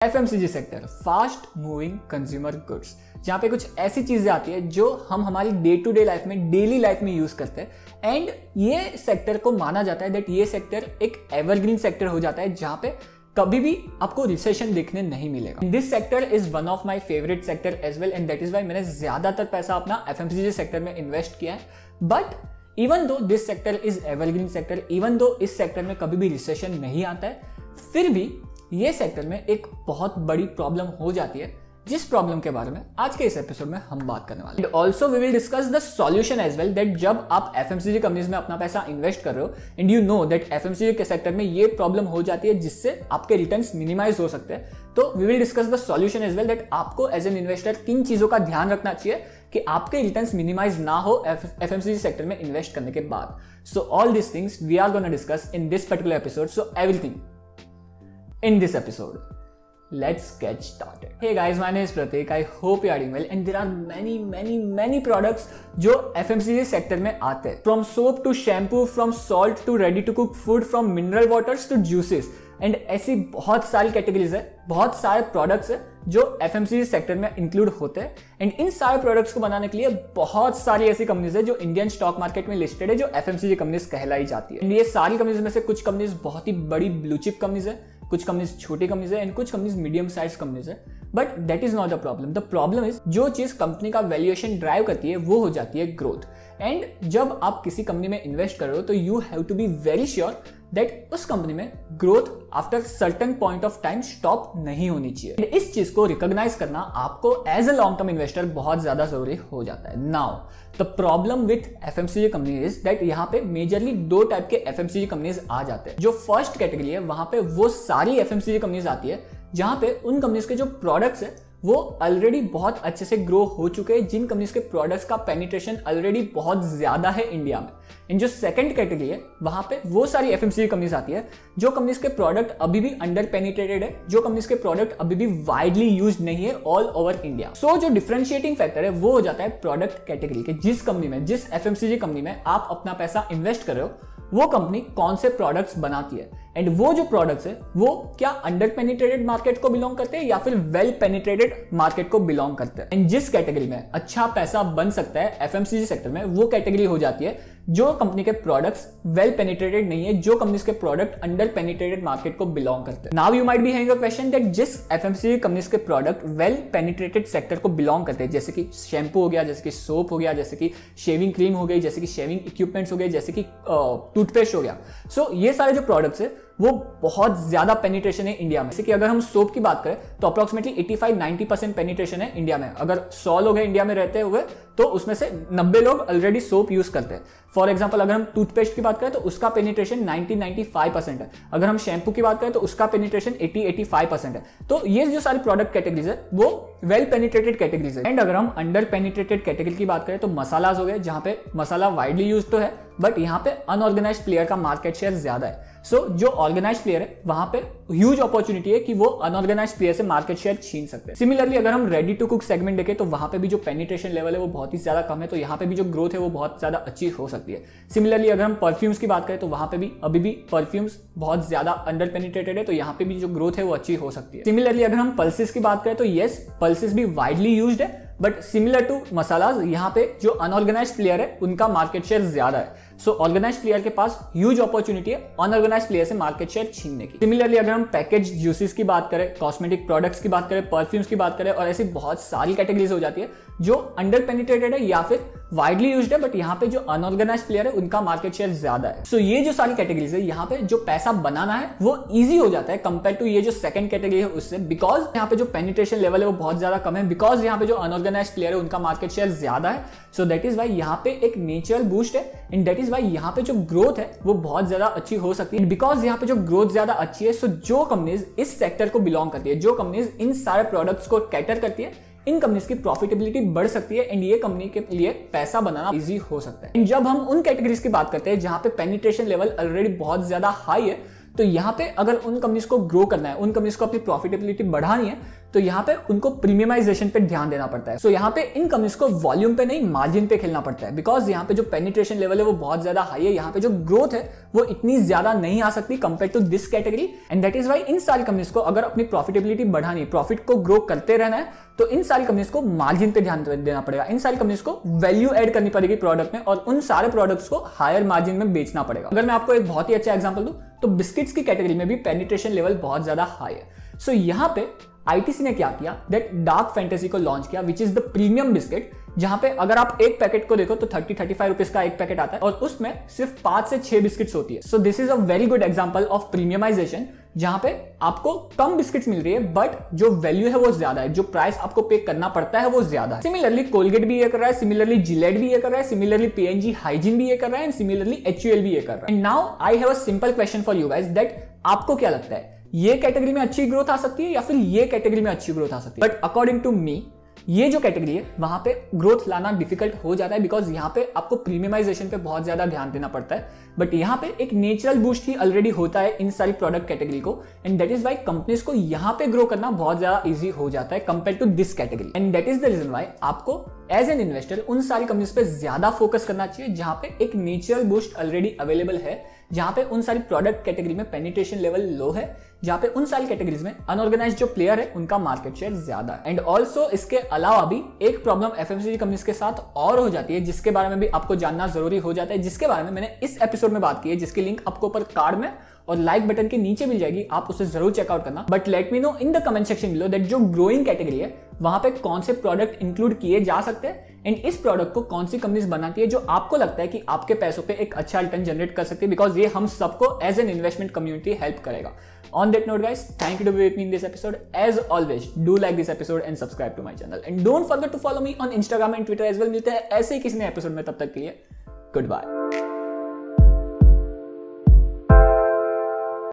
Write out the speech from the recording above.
FMCG sector, fast moving consumer goods, जहाँ पे कुछ ऐसी चीजें आती है जो हम हमारी डे टू डे लाइफ में, डेली लाइफ में यूज करते हैं। एंड ये सेक्टर को माना जाता है दैट ये सेक्टर एक एवरग्रीन सेक्टर हो जाता है जहाँ पे कभी भी आपको रिसेशन देखने नहीं मिलेगा। This sector is one of my favourite sector as well, and that is why मैंने ज्यादातर पैसा अपना एफएमसीजी सेक्टर में इन्वेस्ट किया है। But even though this sector is evergreen sector, even though इस सेक्टर में कभी भी रिसेशन नहीं आता है, फिर भी ये सेक्टर में एक बहुत बड़ी प्रॉब्लम हो जाती है, जिस प्रॉब्लम के बारे में आज के इस एपिसोड में हम बात करने वाले हैं। Also we will discuss the solution as well, that जब आप एफएमसीजी कंपनीज में अपना पैसा इन्वेस्ट कर रहे हो and you know that FMCG के सेक्टर में ये प्रॉब्लम हो जाती है जिससे आपके रिटर्न्स मिनिमाइज हो सकते हैं, तो we will discuss the solution as well, that आपको एज एन इन्वेस्टर किन चीजों का ध्यान रखना चाहिए कि आपके रिटर्न्स मिनिमाइज ना हो एफएमसीजी सेक्टर में इन्वेस्ट करने के बाद। So all this things we are gonna discuss in this particular episode, so everything in this episode. Let's get started. Hey guys, my name is Pratik. I hope you are doing well, and there are many products जो FMCG sector में आते हैं. From soap to shampoo, from salt to ready to cook food, from mineral waters to juices. And ऐसी बहुत सारी categories है, बहुत सारे प्रोडक्ट्स है जो एफएमसीजी सेक्टर में इंक्लूड होते हैं। एंड इन सारे प्रोडक्ट्स को बनाने के लिए बहुत सारी ऐसी कंपनीज है जो इंडियन स्टॉक मार्केट में लिस्टेड है, जो एफएमसीजी कंपनीज कहलाई जाती है। एंड ये सारी कंपनीज में से कुछ कंपनीज बहुत ही बड़ी ब्लू चिप कंपनीज है, कुछ कंपनीज छोटी कंपनीज है, एंड कुछ कंपनीज मीडियम साइज कंपनीज है। But that is not the problem. The problem is जो चीज कंपनी का वैल्यूएशन ड्राइव करती है वो हो जाती है ग्रोथ। एंड जब आप किसी कंपनी में इन्वेस्ट कर रहे हो तो you have to be very sure that उस कंपनी में growth after certain point of time stop नहीं होनी चाहिए। इस चीज को रिकॉग्नाइज करना आपको as a long term investor बहुत ज्यादा जरूरी हो जाता है। Now the problem with FMCG company is that यहाँ पे मेजरली दो टाइप के एफएमसीजी कंपनीज आ जाते हैं। जो फर्स्ट कैटेगरी है वहां पे वो सारी एफएमसीजी कंपनीज आती है जहां पे उन कंपनीज के जो प्रोडक्ट्स है वो ऑलरेडी बहुत अच्छे से ग्रो हो चुके हैं, जिन कंपनीज के प्रोडक्ट्स का पेनिट्रेशन ऑलरेडी बहुत ज्यादा है इंडिया में। इन जो सेकंड कैटेगरी है वहां पे वो सारी एफएमसीजी कंपनीज आती है जो कंपनीज के प्रोडक्ट अभी भी अंडर पेनिट्रेटेड है, जो कंपनीज के प्रोडक्ट अभी भी वाइडली यूज्ड नहीं है ऑल ओवर इंडिया। सो जो डिफरेंशिएटिंग फैक्टर है वो हो जाता है प्रोडक्ट कैटेगरी के। जिस कंपनी में, जिस एफएमसीजी कंपनी में आप अपना पैसा इन्वेस्ट कर रहे हो वो कंपनी कौन से प्रोडक्ट्स बनाती है, एंड वो जो प्रोडक्ट्स है वो क्या अंडर पेनिट्रेटेड मार्केट को बिलोंग करते हैं या फिर वेल पेनिट्रेटेड मार्केट को बिलोंग करते हैं। एंड जिस कैटेगरी में अच्छा पैसा बन सकता है एफएमसीजी सेक्टर में, वो कैटेगरी हो जाती है जो कंपनी के प्रोडक्ट्स वेल पेनिट्रेटेड नहीं है, जो कंपनीज के प्रोडक्ट अंडर पेनिट्रेटेड मार्केट को बिलोंग करते हैं। Now you might be having a question that जिस एफएमसीजी कंपनीज के प्रोडक्ट वेल पेनिट्रेटेड सेक्टर को बिलोंग करते हैं, जैसे कि शैम्पू हो गया, जैसे कि सोप हो गया, जैसे कि शेविंग क्रीम हो गई, जैसे कि शेविंग इक्विपमेंट्स हो गए, जैसे कि टूथपेस्ट हो गया। सो ये सारे जो प्रोडक्ट्स है वो बहुत ज्यादा पेनिट्रेशन है इंडिया में। जैसे कि अगर हम सोप की बात करें तो अप्रोक्सीमेटली 85-90% पेनिट्रेशन है इंडिया में। अगर 100 लोग हैं इंडिया में रहते हुए तो उसमें से 90 लोग ऑलरेडी सोप यूज करते हैं। फॉर एग्जांपल अगर हम टूथपेस्ट की बात करें तो उसका पेनिट्रेशन 90-95% है। अगर हम शैम्पू की बात करें तो उसका पेनिट्रेशन 80-85% है। तो ये जो सारी प्रोडक्ट कैटेगरीज है वो वेल पेनिट्रेटेड कैटेगरीज है। एंड अगर हम अंडर पेनिट्रेटेड कैटेगरी की बात करें तो मसालाज हो गए, जहां पे मसाला वाइडली यूज तो है बट यहाँ पे अनऑर्गेनाइज्ड प्लेयर का मार्केट शेयर ज्यादा है। सो जो ऑर्गेनाइज्ड प्लेयर है वहां पे ह्यूज अपॉर्चुनिटी है कि वो अनऑर्गेनाइज्ड प्लेयर से मार्केट शेयर छीन सकते हैं। सिमिलरली अगर हम रेडी टू कुक सेगमेंट देखें तो वहां पे भी जो पेनिट्रेशन लेवल है वो बहुत ही ज्यादा कम है, तो यहाँ पे भी जो ग्रोथ है वो बहुत ज्यादा अच्छी हो सकती है। सिमिलरली अगर हम परफ्यूम्स की बात करें तो वहां पे भी अभी भी परफ्यूम्स बहुत ज्यादा अंडर पेनिट्रेटेड है, तो यहाँ पे भी जो ग्रोथ है वो अच्छी हो सकती है। सिमिलरली अगर हम पल्सेस की बात करें तो येस, पल्सेस भी वाइडली यूज्ड है, बट सिमिलर टू मसालाज यहाँ पे जो अनऑर्गेनाइज्ड प्लेयर है उनका मार्केट शेयर ज्यादा है। सो ऑर्गेनाइज्ड प्लेयर के पास ह्यूज अपॉर्चुनिटी है अनऑर्गेनाइज्ड प्लेयर से मार्केट शेयर छीनने की। सिमिलरली अगर हम पैकेज जूसेस की बात करें, कॉस्मेटिक प्रोडक्ट्स की बात करें, परफ्यूम्स की बात करें, और ऐसी बहुत सारी कैटेगरीज हो जाती है जो अंडर पेनिट्रेटेड है या फिर वाइडली यूज्ड है, बट यहाँ पे जो अनऑर्गेनाइज्ड प्लेयर है उनका मार्केट शेयर ज्यादा है। सो ये जो सारी कैटेगरीज है यहाँ पे जो पैसा बनाना है वो इजी हो जाता है कंपेयर टू ये जो सेकंड कैटेगरी है उससे, बिकॉज यहाँ पे जो पेनिट्रेशन लेवल है वो बहुत ज्यादा कम है, बिकॉज यहाँ पे जो अनऑर्गेनाइज्ड प्लेयर है उनका मार्केट शेयर ज्यादा है। सो दैट इज वाई यहाँ पे एक नेचुरल बूस्ट है, एंड दैट इज वाई यहाँ पे जो ग्रोथ है वो बहुत ज्यादा अच्छी हो सकती है। बिकॉज यहाँ पे जो ग्रोथ ज्यादा अच्छी है, सो जो कंपनीज इस सेक्टर को बिलोंग करती है, जो कंपनीज इन सारे प्रोडक्ट्स को कैटर करती है, इन कंपनीज की प्रॉफिटेबिलिटी बढ़ सकती है, एंड ये कंपनी के लिए पैसा बनाना इजी हो सकता है। जब हम उन कैटेगरीज की बात करते हैं जहां पे पेनिट्रेशन लेवल ऑलरेडी बहुत ज्यादा हाई है, तो यहाँ पे अगर उन कंपनीज को ग्रो करना है, उन कंपनीज को अपनी प्रॉफिटेबिलिटी बढ़ानी है, तो यहाँ पे उनको प्रीमियमाइजेशन पे ध्यान देना पड़ता है। सो यहाँ पे इन कंपनीज को वॉल्यूम पे नहीं मार्जिन पे खेलना पड़ता है, बिकॉज यहाँ पे जो पेनिट्रेशन लेवल है वो बहुत ज्यादा हाई है, यहाँ पे जो ग्रोथ है वो इतनी ज्यादा नहीं आ सकती compare to this category. And that is why इन सारी कंपनीज को अगर अपनी प्रॉफिटेबिलिटी बढ़ानी, प्रॉफिट को ग्रो करते रहना है, तो इन सारी कंपनीज को मार्जिन पे ध्यान देना पड़ेगा, इन सारी कंपनीज को वैल्यू ऐड करनी पड़ेगी प्रोडक्ट में, और उन सारे प्रोडक्ट्स को हायर मार्जिन में बेचना पड़ेगा। अगर मैं आपको एक बहुत ही अच्छा एग्जांपल दूं तो बिस्किट्स की कैटेगरी में भी पेनिट्रेशन लेवल बहुत ज्यादा हाई है। सो यहाँ पे आईटीसी ने क्या किया, दैट डार्क फैंटेसी को लॉन्च किया, which is the premium biscuit, जहां पे अगर आप एक पैकेट को देखो तो 30-35 रुपीज का एक पैकेट आता है और उसमें सिर्फ 5 से 6 बिस्किट्स होती है। So this is a very good example of premiumisation, जहां पे आपको कम बिस्किट्स मिल रही है बट जो वैल्यू है वो ज्यादा है, जो प्राइस आपको पे करना पड़ता है वो ज्यादा है। सिमिलरली कोलगेट भी ये कर रहा है, सिमिलरली जिलेट भी ये कर रहा है, सिमिलरली पीएनजी हाइजीन भी ये कर रहा है, एंड सिमिलरली एचयूएल भी ये कर रहा है। And now I have a simple question for you guys, that आपको क्या लगता है, ये कैटेगरी में अच्छी ग्रोथ आ सकती है या फिर ये कैटेगरी में अच्छी ग्रोथ आ सकती है? बट अकॉर्डिंग टू मी ये जो कैटेगरी है वहां पे ग्रोथ लाना डिफिकल्ट हो जाता है, बिकॉज यहाँ पे आपको प्रीमियमाइजेशन पे बहुत ज्यादा ध्यान देना पड़ता है। बट यहाँ पे एक नेचुरल बूस्ट ही ऑलरेडी होता है इन सारी प्रोडक्ट कैटेगरी को, and that is why companies को यहाँ पे ग्रो करना बहुत ज्यादा इजी हो जाता है compare to this category. And that is the reason why आपको एज एन इन्वेस्टर उन सारी कंपनीज पे ज्यादा फोकस करना चाहिए जहां पे एक नेचुरल बूस्ट ऑलरेडी अवेलेबल है, जहां पे उन सारी प्रोडक्ट कैटेगरी में पेनिट्रेशन लेवल लो है, जहां पे उन सारी कैटेगरीज में अनऑर्गेनाइज्ड जो प्लेयर है उनका मार्केट शेयर ज्यादा है। एंड ऑल्सो इसके अलावा भी एक प्रॉब्लम एफएमसीजी कंपनीज के साथ और हो जाती है, जिसके बारे में भी आपको जानना जरूरी हो जाता है, जिसके बारे में मैंने इस एपिसोड में बात की है, जिसकी लिंक आपको ऊपर कार्ड में और लाइक बटन के नीचे मिल जाएगी, आप उसे जरूर चेकआउट करना। But let me know in the comment section below that जो ग्रोइंग कैटेगरी है वहां पे कौन से प्रोडक्ट इंक्लूड किए जा सकते हैं, एंड इस प्रोडक्ट को कौन सी कंपनीज बनाती है जो आपको लगता है कि आपके पैसों पे एक अच्छा रिटर्न जनरेट कर सकती है, बिकॉज ये हम सबको as an investment community help करेगा। On that note guys, thank you to be with me in this episode. As always, do like this episode and subscribe to my channel. And don't forget to follow me on Instagram and Twitter as well. मिलते हैं ऐसे ही किसी नए episode में, तब तक के लिए goodbye.